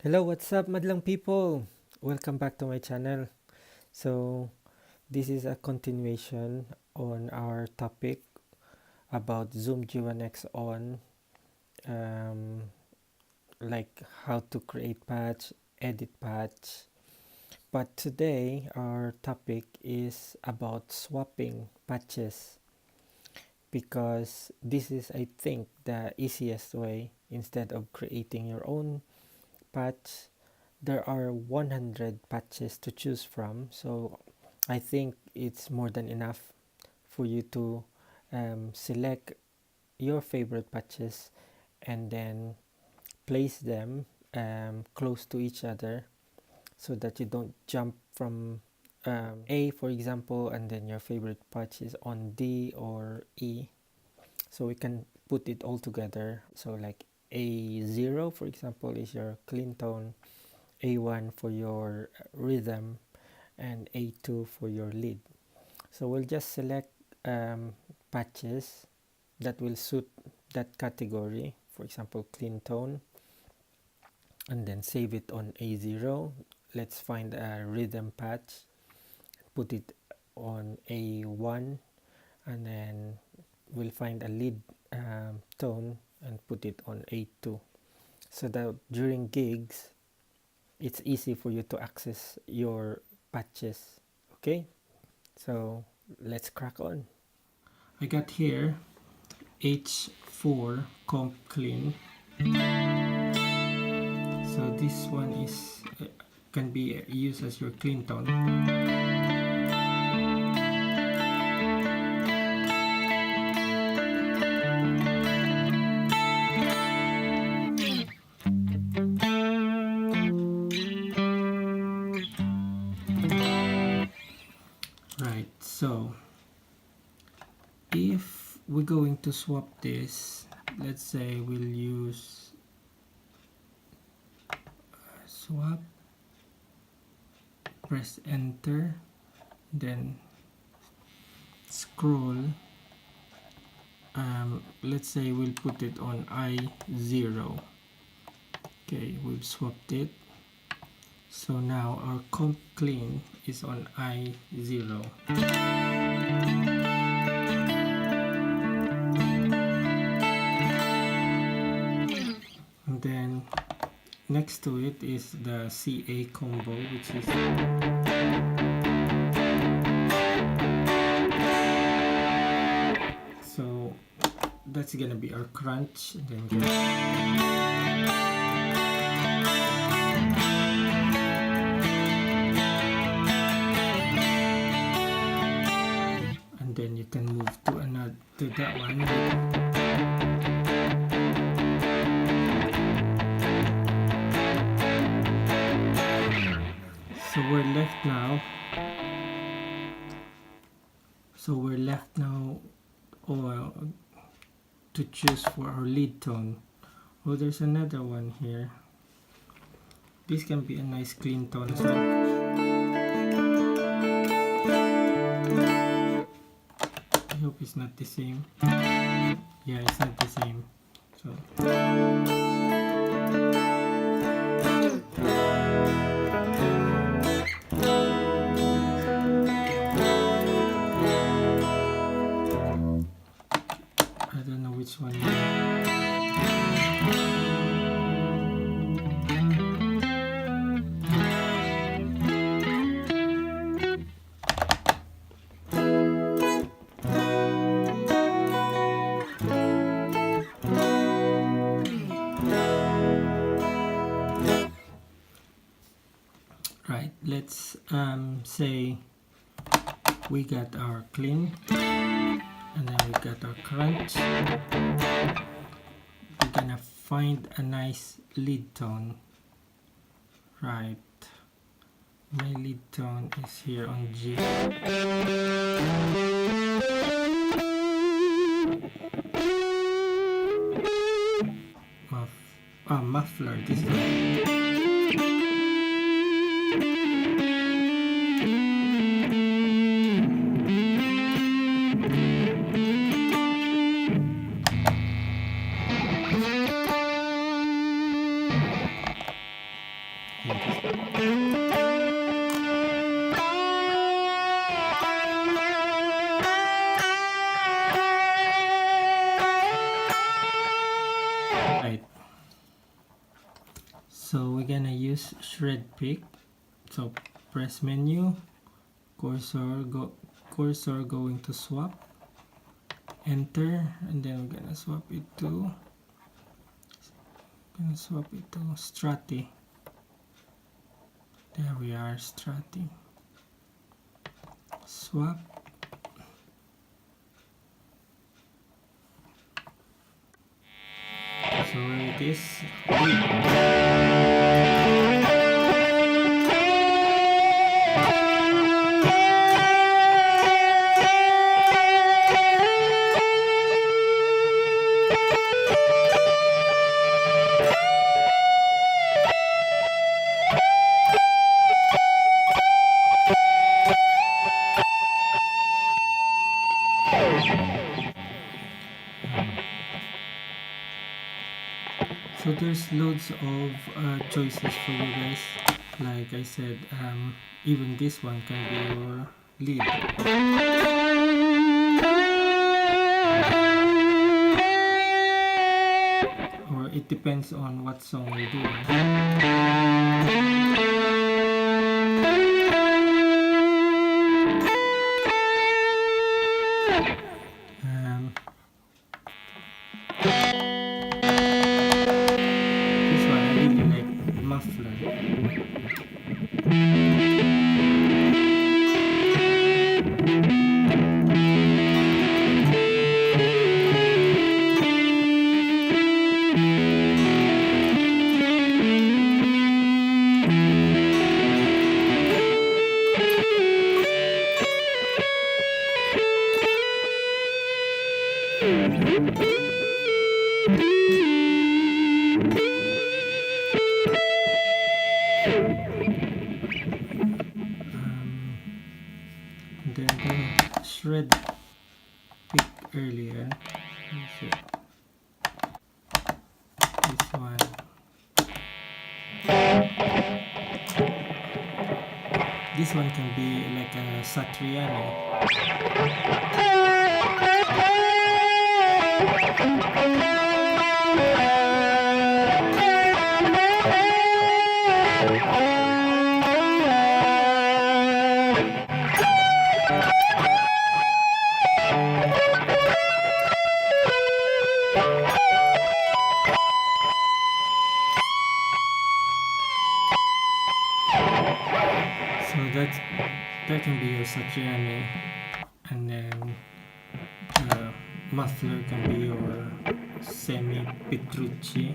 Hello, what's up, madlang people? Welcome back to my channel. So, this is a continuation on our topic about Zoom G1xOn, um, like how to create patch, edit patch. But today, our topic is about swapping patches because this is, I think, the easiest way instead of creating your own patch. There are 100 patches to choose from, so I think it's more than enough for you to select your favorite patches and then place them close to each other so that you don't jump from A, for example, and then your favorite patch is on D or E. So we can put it all together. So like A0, for example, is your clean tone, A1 for your rhythm, and A2 for your lead. So we'll just select patches that will suit that category, for example clean tone, and then save it on A0. Let's find a rhythm patch, put it on A1, and then we'll find a lead tone and put it on A2, so that during gigs it's easy for you to access your patches. Okay, so let's crack on. I got here H4 comp clean, so this one is can be used as your clean tone. Right, so if we're going to swap this, let's say we'll use swap, press enter, then scroll. Let's say we'll put it on I0. Okay, we've swapped it. So now our comp clean is on I0. And then next to it is the CA combo, which is so that's gonna be our crunch. Then and then you can move to another, to that one. So we're left now to choose for our lead tone. Oh, there's another one here. This can be a nice clean tone as well. I hope it's not the same. Yeah, it's not the same. So I don't know which one. Right, let's say we got our clean and then we got our crunch. We're gonna find a nice lead tone. Right, my lead tone is here on G. Muffler, this one. Right. So we're gonna use shred pick. So press menu, cursor going to swap, enter, and then we're gonna swap it to Strati. There we are, Strati. Swap. So it is. So there's loads of choices for you guys. Like I said, even this one can be your lead. Or it depends on what song you're doing. This one I really like, muffler. Then the shred pick earlier. This one. This one can be like a Satriani. So that can be your Satriani, and then the muffler can be your semi Petrucci.